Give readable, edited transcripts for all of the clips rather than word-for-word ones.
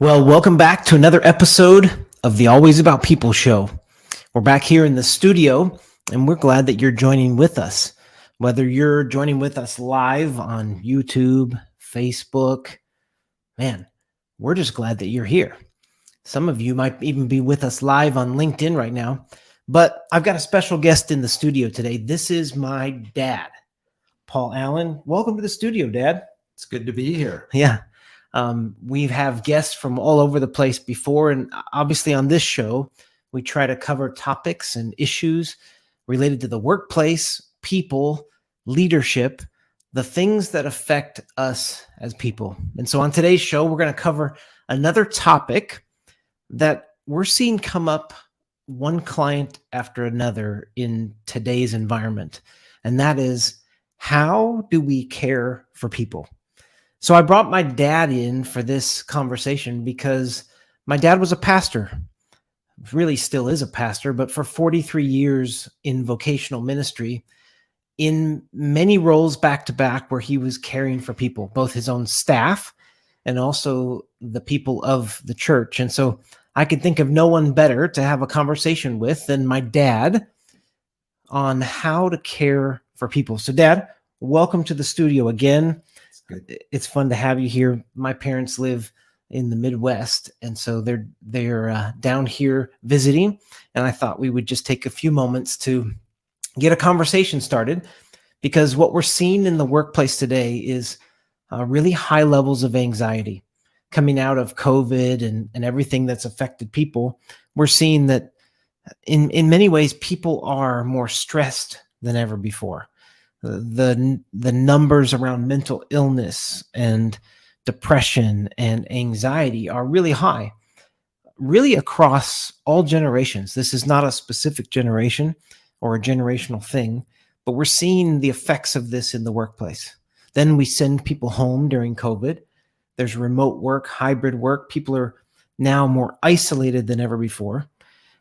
Well, welcome back to another episode of the Always About People show. We're back here in the studio, and we're glad that you're joining with us. Whether you're joining with us live on YouTube, Facebook, man, we're just glad that you're here. Some of you might even be with us live on LinkedIn right now, but I've got a special guest in the studio today. This is my dad, Paul Allen. Welcome to the studio, Dad. It's good to be here. Yeah. We have guests from all over the place before, and obviously on this show, we try to cover topics and issues related to the workplace, people, leadership, the things that affect us as people. And so on today's show, we're going to cover another topic that we're seeing come up one client after another in today's environment, and that is, how do we care for people? So I brought my dad in for this conversation because my dad was a pastor, really still is a pastor, but for 43 years in vocational ministry, in many roles back to back where he was caring for people, both his own staff and also the people of the church. And so I could think of no one better to have a conversation with than my dad on how to care for people. So Dad, welcome to the studio again. Good. It's fun to have you here. My parents live in the Midwest, and so they're down here visiting. And I thought we would just take a few moments to get a conversation started, because what we're seeing in the workplace today is really high levels of anxiety coming out of COVID and everything that's affected people. We're seeing that in many ways people are more stressed than ever before. The numbers around mental illness and depression and anxiety are really high, really across all generations. This is not a specific generation or a generational thing, but we're seeing the effects of this in the workplace. Then we send people home during COVID. There's remote work, hybrid work. People are now more isolated than ever before.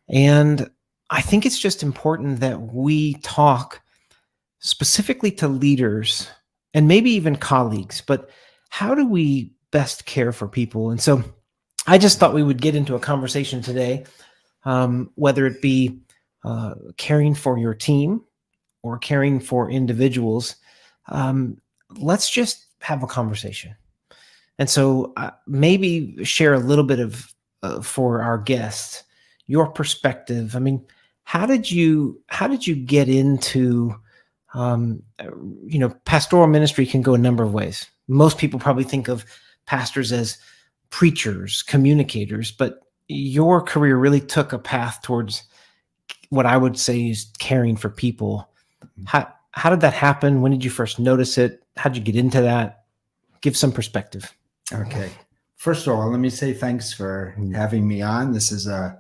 And I think it's just important that we talk specifically to leaders and maybe even colleagues, but how do we best care for people? And so I just thought we would get into a conversation today, whether it be caring for your team or caring for individuals. Let's just have a conversation. And so maybe share a little bit of, for our guests, your perspective. I mean, how did you get into pastoral ministry? Can go a number of ways. Most people probably think of pastors as preachers, communicators, but your career really took a path towards what I would say is caring for people. How did that happen? When did you first notice it? How did you get into that? Give some perspective. Okay. First of all, let me say thanks for having me on. This is an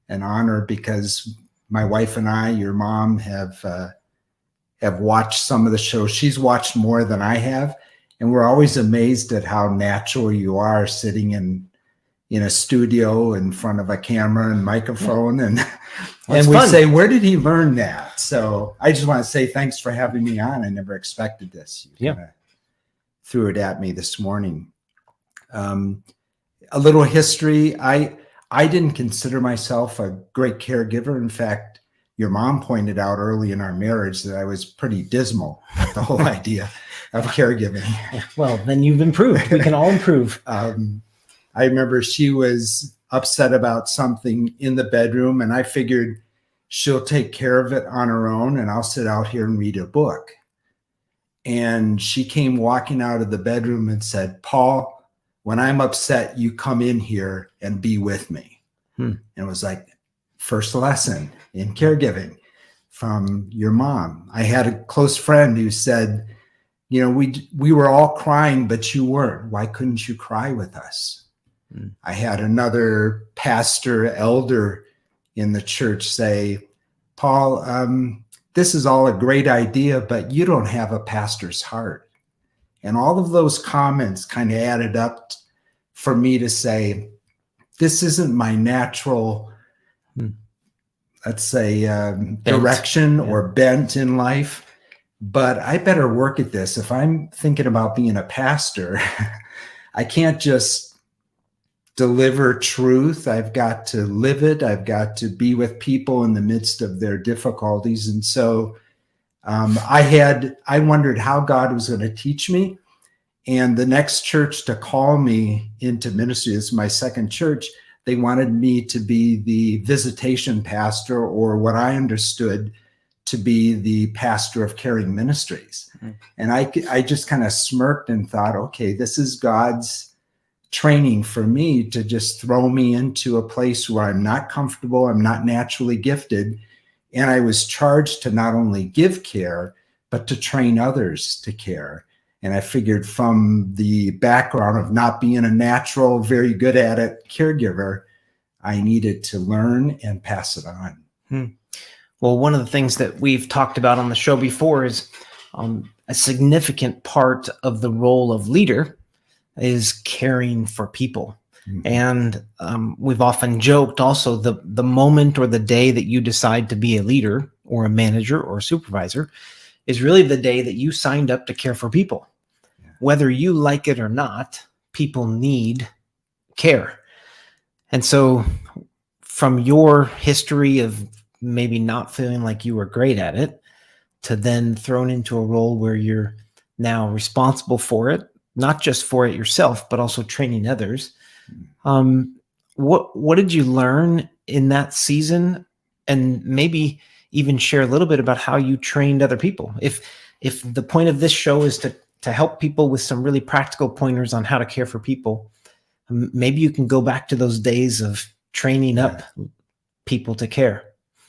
honor, because my wife and I, your mom, have watched some of the shows. She's watched more than I have, and we're always amazed at how natural you are sitting in a studio in front of a camera and microphone. And we say, where did he learn that? So I just want to say thanks for having me on. I never expected this. You kind of threw it at me this morning. A little history. I didn't consider myself a great caregiver. In fact, your mom pointed out early in our marriage that I was pretty dismal at the whole idea of caregiving. Well, then you've improved. We can all improve. I remember she was upset about something in the bedroom, and I figured she'll take care of it on her own, and I'll sit out here and read a book. And she came walking out of the bedroom and said, "Paul, when I'm upset, you come in here and be with me." And it was like, first lesson in caregiving from your mom. I had a close friend who said, we were all crying, but you weren't. Why couldn't you cry with us? I had another pastor, elder in the church say, "Paul, this is all a great idea, but you don't have a pastor's heart." And all of those comments kind of added up for me to say, this isn't my natural, let's say, direction or bent in life, but I better work at this. If I'm thinking about being a pastor, I can't just deliver truth. I've got to live it. I've got to be with people in the midst of their difficulties. And so I wondered how God was going to teach me. And the next church to call me into ministry, this is my second church, they wanted me to be the visitation pastor, or what I understood to be the pastor of Caring Ministries. Mm-hmm. And I just kind of smirked and thought, okay, this is God's training for me to just throw me into a place where I'm not comfortable, I'm not naturally gifted. And I was charged to not only give care, but to train others to care. And I figured from the background of not being a natural, very good at it caregiver, I needed to learn and pass it on. Well, one of the things that we've talked about on the show before is a significant part of the role of leader is caring for people. Mm-hmm. And we've often joked also the moment or the day that you decide to be a leader or a manager or a supervisor is really the day that you signed up to care for people. Yeah. Whether you like it or not, people need care. And so from your history of maybe not feeling like you were great at it to then thrown into a role where you're now responsible for it, not just for it yourself, but also training others. What did you learn in that season? And maybe even share a little bit about how you trained other people. If the point of this show is to help people with some really practical pointers on how to care for people, maybe you can go back to those days of training up people to care.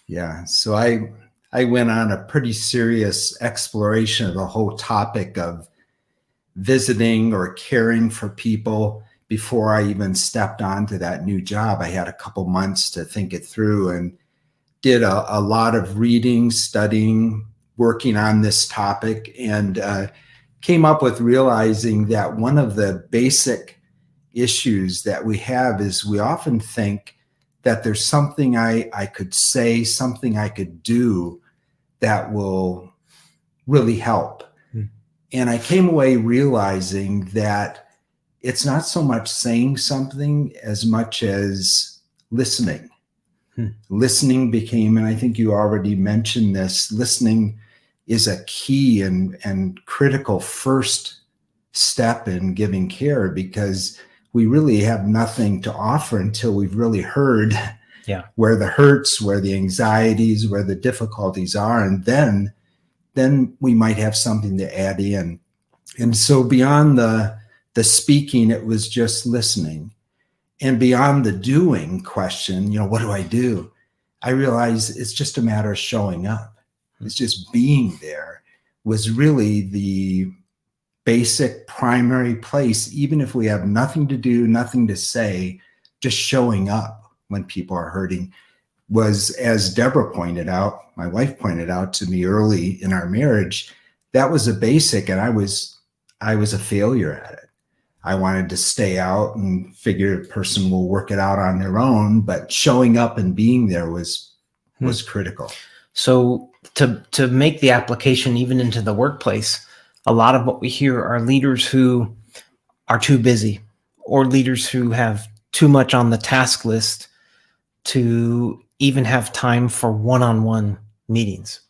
Yeah. So I went on a pretty serious exploration of the whole topic of visiting or caring for people before I even stepped onto that new job. I had a couple months to think it through and did a lot of reading, studying, working on this topic, and came up with realizing that one of the basic issues that we have is we often think that there's something I could say, something I could do that will really help. And I came away realizing that it's not so much saying something as much as listening. Listening became, and I think you already mentioned this, listening is a key and critical first step in giving care, because we really have nothing to offer until we've really heard where the hurts, where the anxieties, where the difficulties are. And then we might have something to add in. And so beyond the speaking, it was just listening. And beyond the doing question, what do I do? I realized it's just a matter of showing up. It's just being there was really the basic primary place, even if we have nothing to do, nothing to say, just showing up when people are hurting was, as Deborah pointed out, my wife pointed out to me early in our marriage, that was a basic, and I was a failure at it. I wanted to stay out and figure a person will work it out on their own, but showing up and being there was critical. So to make the application even into the workplace, a lot of what we hear are leaders who are too busy, or leaders who have too much on the task list to even have time for one-on-one meetings.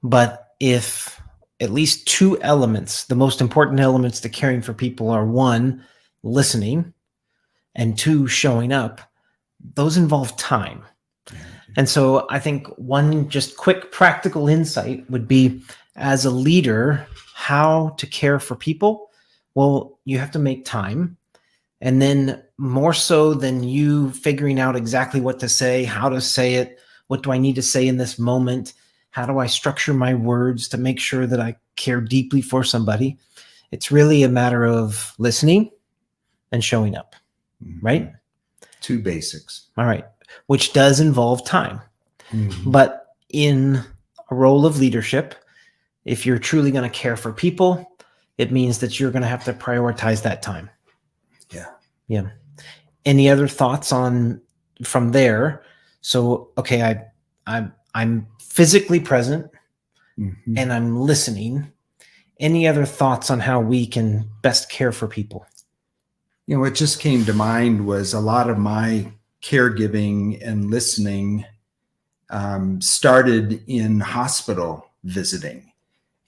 But if at least two elements, the most important elements to caring for people are, one, listening, and two, showing up, those involve time. And so I think one just quick practical insight would be, as a leader, how to care for people. Well, you have to make time. And then more so than you figuring out exactly what to say, how to say it, what do I need to say in this moment? How do I structure my words to make sure that I care deeply for somebody? It's really a matter of listening and showing up, right? Two basics. All right. Which does involve time. Mm-hmm. But in a role of leadership, if you're truly going to care for people, it means that you're going to have to prioritize that time. Yeah. Any other thoughts from there? So, okay, I'm physically present, mm-hmm. and I'm listening. Any other thoughts on how we can best care for people? What just came to mind was a lot of my caregiving and listening started in hospital visiting,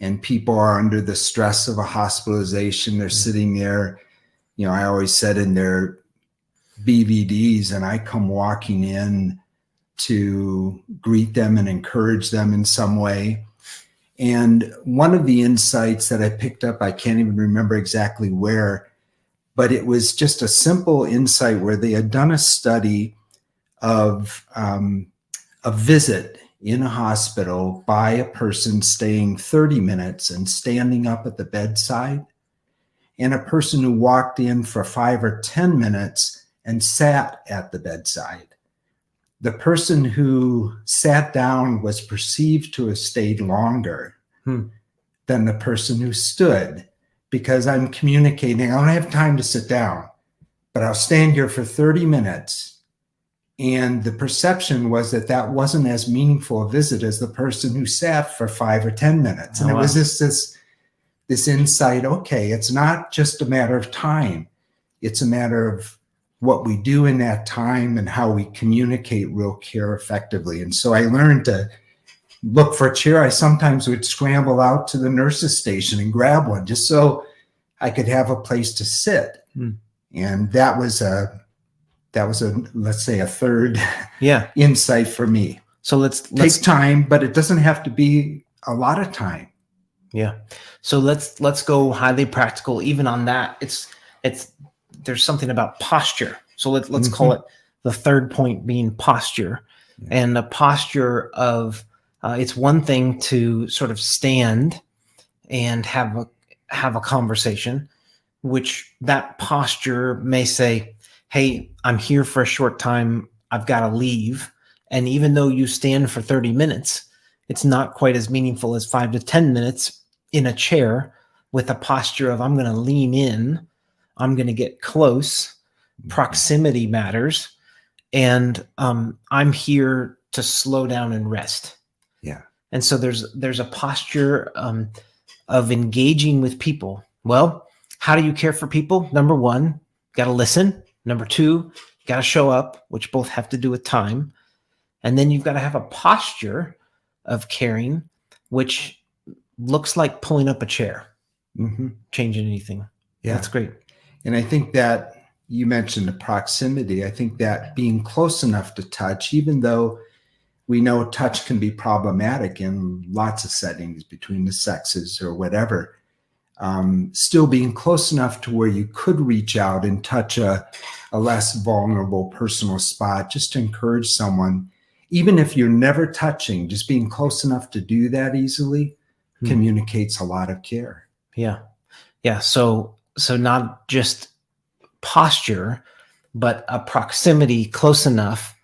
and people are under the stress of a hospitalization. They're sitting there, I always said in their BVDs, and I come walking in to greet them and encourage them in some way. And one of the insights that I picked up, I can't even remember exactly where, but it was just a simple insight where they had done a study of a visit in a hospital by a person staying 30 minutes and standing up at the bedside, and a person who walked in for 5 or 10 minutes and sat at the bedside. The person who sat down was perceived to have stayed longer than the person who stood, because I'm communicating. I don't have time to sit down, but I'll stand here for 30 minutes. And the perception was that that wasn't as meaningful a visit as the person who sat for 5 or 10 minutes. And it was this insight, okay, it's not just a matter of time. It's a matter of what we do in that time and how we communicate real care effectively. And so I learned to look for a chair. I sometimes would scramble out to the nurse's station and grab one just so I could have a place to sit. And that was let's say a third insight for me. So let's take time, but it doesn't have to be a lot of time. Yeah. So let's go highly practical. Even on that, there's something about posture. So let's call it the third point being posture. And the posture of it's one thing to sort of stand and have a conversation, which that posture may say, hey, I'm here for a short time, I've got to leave. And even though you stand for 30 minutes, it's not quite as meaningful as 5 to 10 minutes in a chair with a posture of I'm going to lean in, I'm going to get close, proximity matters, and I'm here to slow down and rest. Yeah. And so there's a posture of engaging with people. Well, how do you care for people? Number one, got to listen. Number two, got to show up, which both have to do with time. And then you've got to have a posture of caring, which looks like pulling up a chair, changing anything. Yeah, that's great. And I think that you mentioned the proximity. I think that being close enough to touch, even though we know touch can be problematic in lots of settings between the sexes or whatever, still being close enough to where you could reach out and touch a less vulnerable personal spot, just to encourage someone, even if you're never touching, just being close enough to do that easily communicates a lot of care. Yeah. Yeah. So not just posture, but a proximity close enough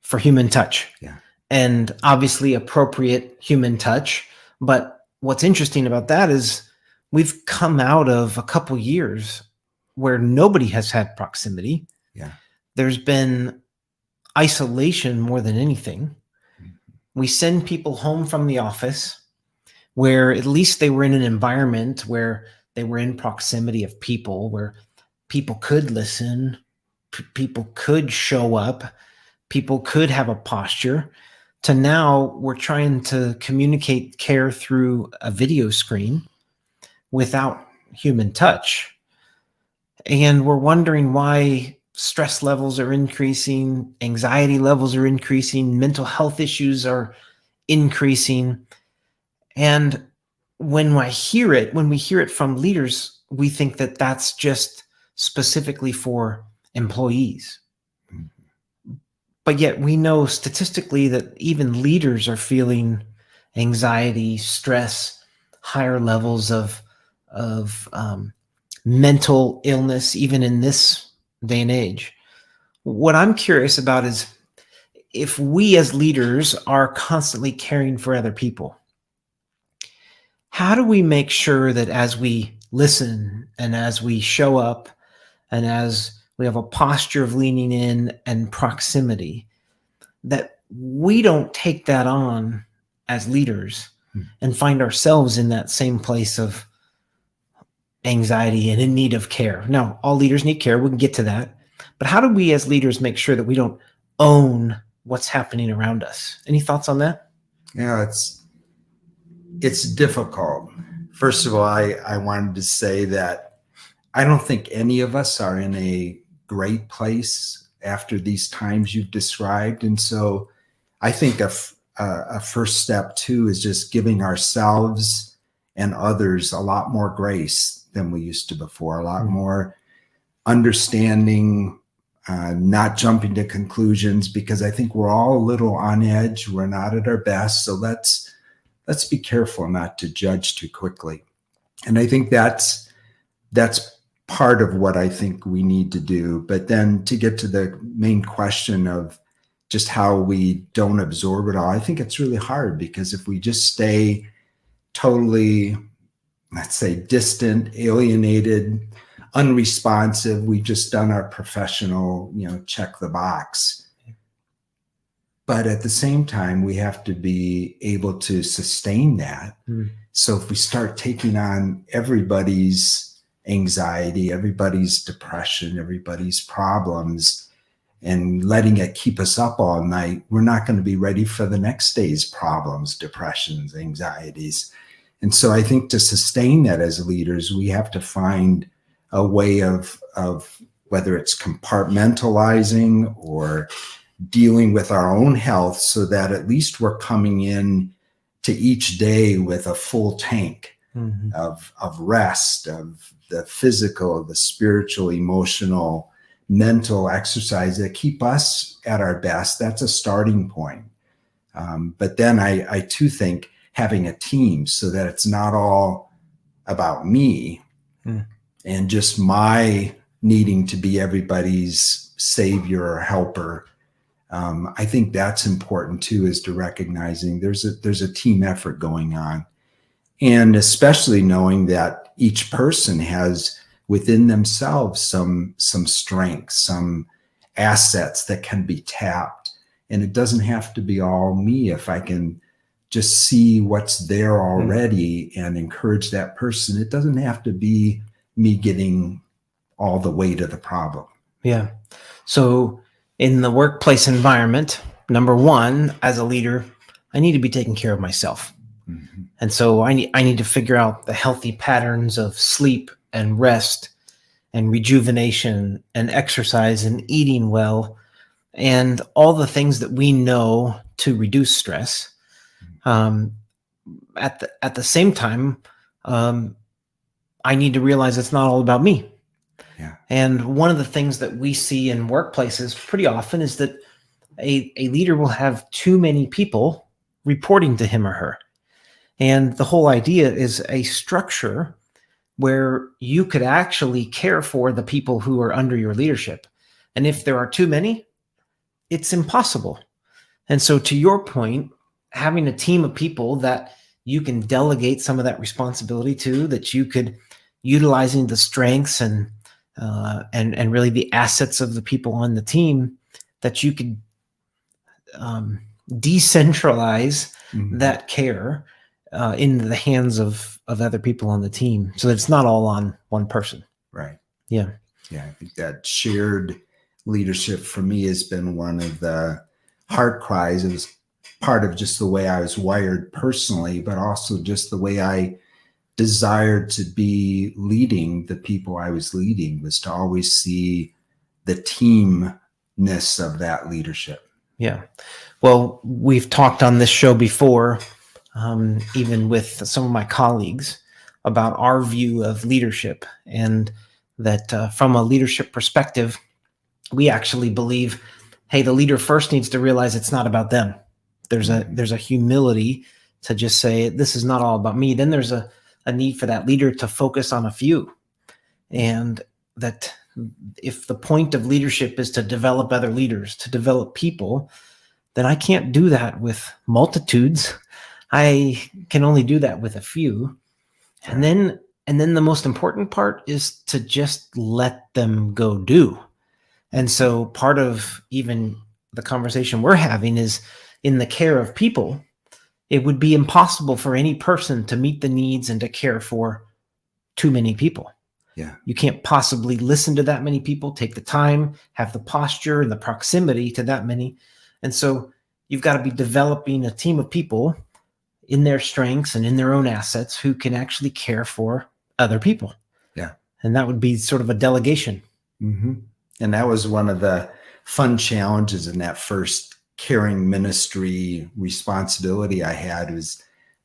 for human touch. Yeah. And obviously appropriate human touch. But what's interesting about that is we've come out of a couple years where nobody has had proximity. Yeah. There's been isolation more than anything. We send people home from the office where at least they were in an environment where they were in proximity of people, where people could listen, people could show up, people could have a posture, to now we're trying to communicate care through a video screen without human touch. And we're wondering why stress levels are increasing, anxiety levels are increasing, mental health issues are increasing. And when we hear it from leaders, we think that that's just specifically for employees. But yet we know statistically that even leaders are feeling anxiety, stress, higher levels of mental illness, even in this day and age. What I'm curious about is if we as leaders are constantly caring for other people, how do we make sure that as we listen and as we show up and as we have a posture of leaning in and proximity, that we don't take that on as leaders and find ourselves in that same place of anxiety and in need of care. Now, all leaders need care. We can get to that. But how do we as leaders make sure that we don't own what's happening around us? Any thoughts on that? Yeah, it's difficult. First of all, I wanted to say that I don't think any of us are in a great place after these times you've described. And so I think a first step too is just giving ourselves and others a lot more grace than we used to before, a lot more understanding, not jumping to conclusions, because I think we're all a little on edge. We're not at our best. So let's be careful not to judge too quickly. And I think that's part of what I think we need to do. But then to get to the main question of just how we don't absorb it all, I think it's really hard, because if we just stay totally, let's say, distant, alienated, unresponsive, we've just done our professional, check the box. But at the same time, we have to be able to sustain that. So if we start taking on everybody's anxiety, everybody's depression, everybody's problems, and letting it keep us up all night, we're not going to be ready for the next day's problems, depressions, anxieties. And so I think to sustain that as leaders, we have to find a way of whether it's compartmentalizing or dealing with our own health, so that at least we're coming in to each day with a full tank of rest, of the physical, the spiritual, emotional, mental exercise that keep us at our best. That's a starting point. But then I too think having a team, so that it's not all about me and just my needing to be everybody's savior or helper. I think that's important too, is to recognizing there's a team effort going on, and especially knowing that each person has within themselves some strengths, some assets that can be tapped, and it doesn't have to be all me. If I can just see what's there already and encourage that person, it doesn't have to be me getting all the weight of the problem. Yeah. So in the workplace environment, number one, as a leader, I need to be taking care of myself. And so I need to figure out the healthy patterns of sleep and rest and rejuvenation and exercise and eating well and all the things that we know to reduce stress. At the same time, I need to realize it's not all about me. Yeah. And one of the things that we see in workplaces pretty often is that a leader will have too many people reporting to him or her. And the whole idea is a structure where you could actually care for the people who are under your leadership. And if there are too many, it's impossible. And so to your point, having a team of people that you can delegate some of that responsibility to, that you could utilizing the strengths and really the assets of the people on the team, that you could decentralize that care into the hands of other people on the team, so that it's not all on one person. Right. Yeah. Yeah. I think that shared leadership for me has been one of the heart cries. It was part of just the way I was wired personally, but also just the way I desired to be leading the people I was leading, was to always see the teamness of that leadership. Yeah. Well, we've talked on this show before, even with some of my colleagues, about our view of leadership, and that from a leadership perspective, we actually believe, hey, the leader first needs to realize it's not about them. There's a humility to just say, this is not all about me. Then there's a need for that leader to focus on a few. And that if the point of leadership is to develop other leaders, to develop people, then I can't do that with multitudes. I can only do that with a few. And then the most important part is to just let them go do. And so part of even the conversation we're having is, in the care of people, it would be impossible for any person to meet the needs and to care for too many people. Yeah. You can't possibly listen to that many people, take the time, have the posture and the proximity to that many. And so you've got to be developing a team of people in their strengths and in their own assets who can actually care for other people. Yeah. And that would be sort of a delegation. Mm-hmm. And that was one of the fun challenges in that first caring ministry responsibility I had. Was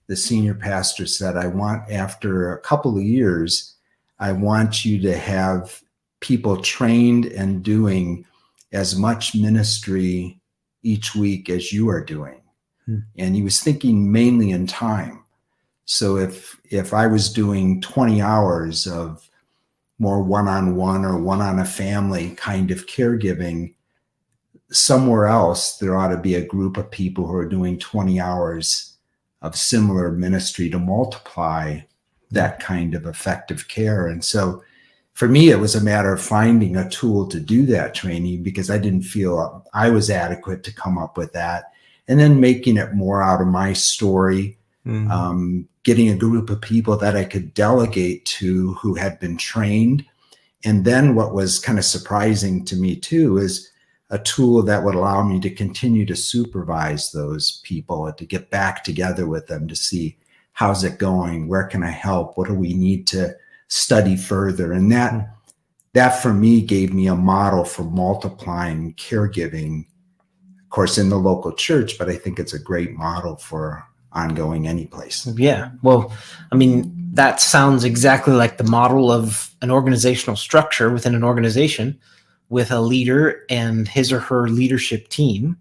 the senior pastor said, I want, after a couple of years, I want you to have people trained and doing as much ministry each week as you are doing. And he was thinking mainly in time. So if I was doing 20 hours of more one-on-one or one-on-a-family kind of caregiving, somewhere else there ought to be a group of people who are doing 20 hours of similar ministry to multiply that kind of effective care. And so for me, it was a matter of finding a tool to do that training, because I didn't feel I was adequate to come up with that. And then making it more out of my story, getting a group of people that I could delegate to who had been trained. And then what was kind of surprising to me too is a tool that would allow me to continue to supervise those people and to get back together with them to see how's it going, where can I help, what do we need to study further. And that for me gave me a model for multiplying caregiving, of course, in the local church, but I think it's a great model for ongoing any place. Yeah. Well, I mean, that sounds exactly like the model of an organizational structure within an organization, with a leader and his or her leadership team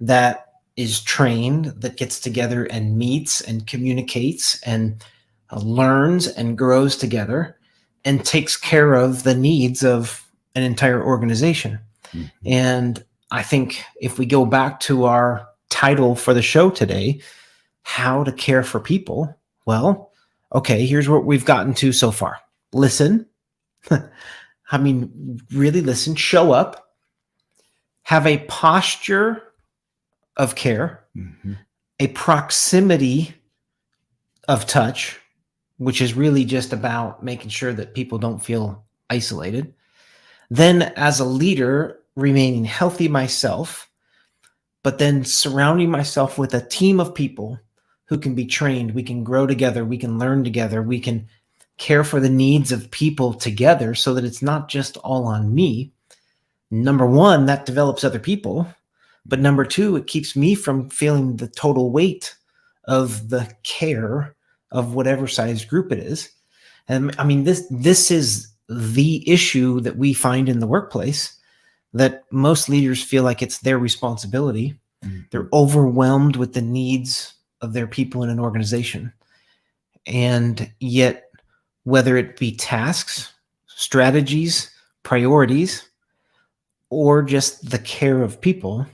that is trained, that gets together and meets and communicates and learns and grows together and takes care of the needs of an entire organization. Mm-hmm. And I think if we go back to our title for the show today, how to care for people, well, okay, here's what we've gotten to so far. Listen. I mean, really listen, show up, have a posture of care, a proximity of touch, which is really just about making sure that people don't feel isolated. Then as a leader, remaining healthy myself, but then surrounding myself with a team of people who can be trained. We can grow together. We can learn together. We can care for the needs of people together so that it's not just all on me. Number one, that develops other people. But number two, it keeps me from feeling the total weight of the care of whatever size group it is. And I mean, this is the issue that we find in the workplace, that most leaders feel like it's their responsibility. Mm-hmm. They're overwhelmed with the needs of their people in an organization. And yet, whether it be tasks, strategies, priorities, or just the care of people,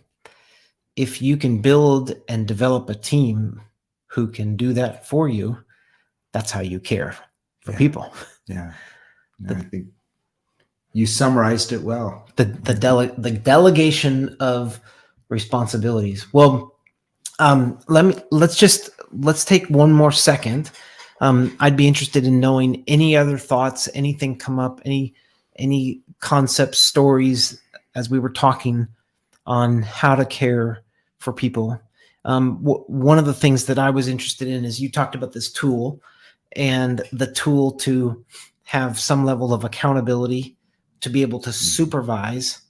if you can build and develop a team who can do that for you, that's how you care for people. Yeah. No, I think you summarized it well. The delegation of responsibilities. Well, let's take one more second. I'd be interested in knowing any other thoughts, anything come up, any concepts, stories, as we were talking on how to care for people. One of the things that I was interested in is you talked about this tool, and the tool to have some level of accountability, to be able to supervise,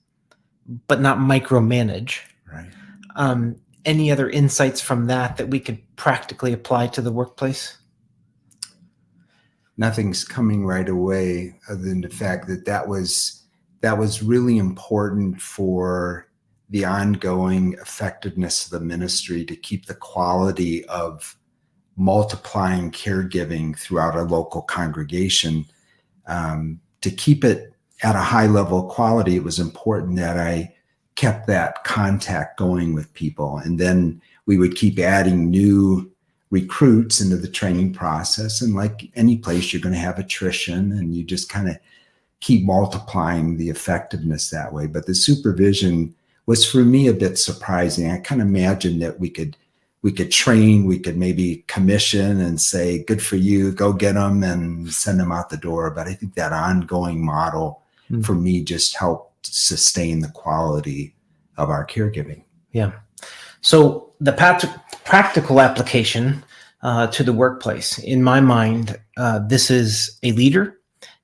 but not micromanage. Right. Any other insights from that we could practically apply to the workplace? Nothing's coming right away, other than the fact that was really important for the ongoing effectiveness of the ministry, to keep the quality of multiplying caregiving throughout a local congregation. To keep it at a high level of quality, it was important that I kept that contact going with people. And then we would keep adding new recruits into the training process. And like any place, you're going to have attrition, and you just kind of keep multiplying the effectiveness that way. But the supervision was, for me, a bit surprising. I kind of imagined that we could we could train, we could maybe commission and say, good for you, go get them and send them out the door. But I think that ongoing model for me just helped sustain the quality of our caregiving. Yeah. So the practical application to the workplace, in my mind, this is a leader,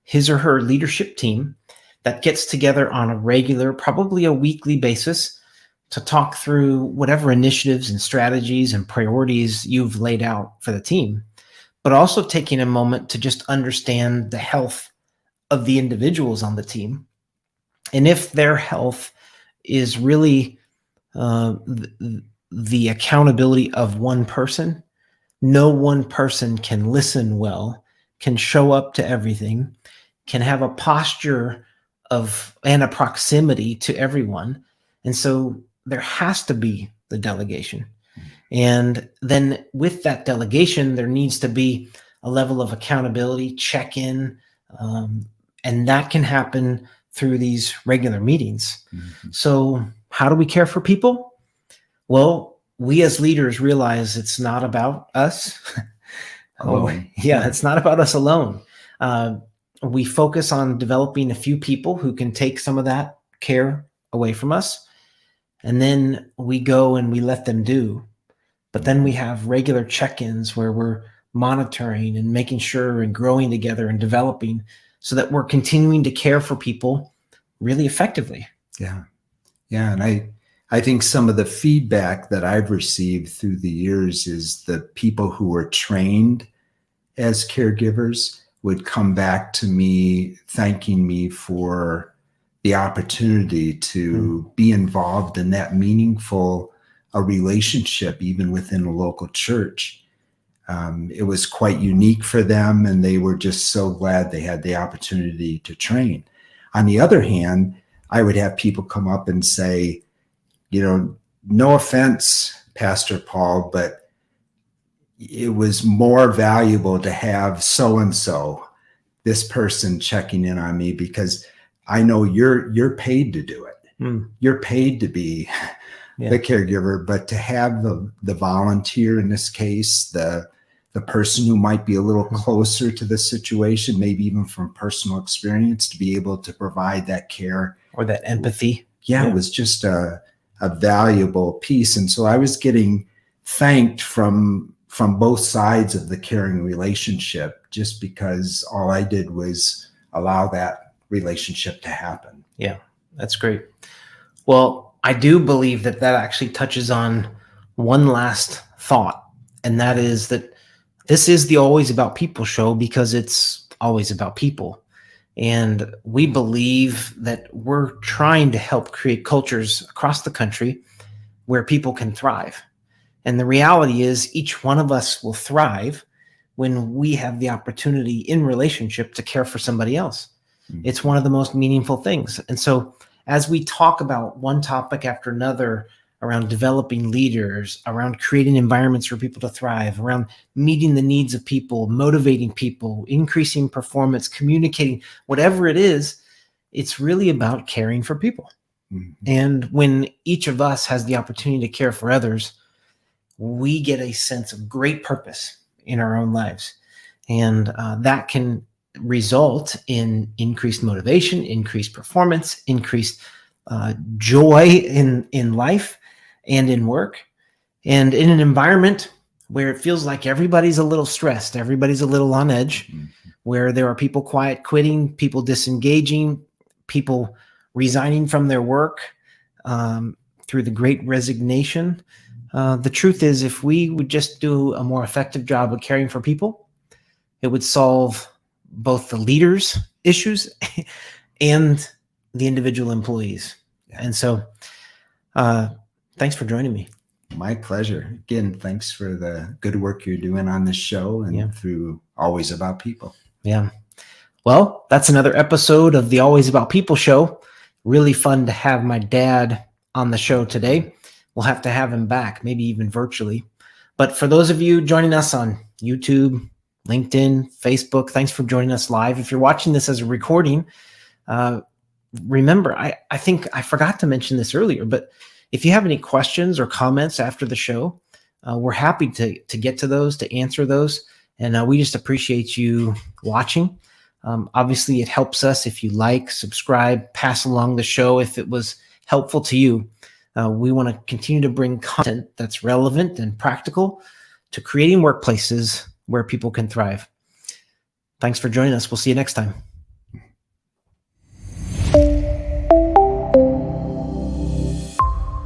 his or her leadership team that gets together on a regular, probably a weekly basis, to talk through whatever initiatives and strategies and priorities you've laid out for the team, but also taking a moment to just understand the health of the individuals on the team. And if their health is really the accountability of one person, no one person can listen well, can show up to everything, can have a posture of and a proximity to everyone. And so there has to be the delegation. And then with that delegation, there needs to be a level of accountability, check-in, and that can happen through these regular meetings. So how do we care for people? Well, we as leaders realize it's not about us. It's not about us alone. We focus on developing a few people who can take some of that care away from us. And then we go and we let them do. But then we have regular check-ins where we're monitoring and making sure and growing together and developing so that we're continuing to care for people really effectively. Yeah. And I think some of the feedback that I've received through the years is the people who were trained as caregivers would come back to me thanking me for the opportunity to be involved in that meaningful a relationship, even within a local church. It was quite unique for them, and they were just so glad they had the opportunity to train. On the other hand, I would have people come up and say, no offense, Pastor Paul, but it was more valuable to have so-and-so, this person checking in on me, because I know you're paid to do it. You're paid to be the caregiver, but to have the volunteer in this case, the person who might be a little closer to the situation, maybe even from personal experience, to be able to provide that care or that empathy. It was just a valuable piece. And so I was getting thanked from both sides of the caring relationship, just because all I did was allow that relationship to happen. Yeah, that's great. Well, I do believe that actually touches on one last thought, and that is that this is the Always About People show because it's always about people. And we believe that we're trying to help create cultures across the country where people can thrive. And the reality is each one of us will thrive when we have the opportunity in relationship to care for somebody else. It's one of the most meaningful things. And so as we talk about one topic after another around developing leaders, around creating environments for people to thrive, around meeting the needs of people, motivating people, increasing performance, communicating, whatever it is, it's really about caring for people. And when each of us has the opportunity to care for others, we get a sense of great purpose in our own lives. And that can result in increased motivation, increased performance, increased joy in life and in work, and in an environment where it feels like everybody's a little stressed, everybody's a little on edge, where there are people quiet quitting, people disengaging, people resigning from their work through the great resignation. The truth is, if we would just do a more effective job of caring for people, it would solve both the leaders' issues and the individual employees. And so thanks for joining me. My pleasure. Again, thanks for the good work you're doing on this show and through Always About People. Yeah. Well, that's another episode of the Always About People show. Really fun to have my dad on the show today. We'll have to have him back, maybe even virtually. But for those of you joining us on YouTube, LinkedIn, Facebook, thanks for joining us live. If you're watching this as a recording, remember, I think I forgot to mention this earlier, but if you have any questions or comments after the show, we're happy to get to those, to answer those. And we just appreciate you watching. Obviously, it helps us if you like, subscribe, pass along the show if it was helpful to you. We want to continue to bring content that's relevant and practical to creating workplaces where people can thrive. Thanks for joining us. We'll see you next time.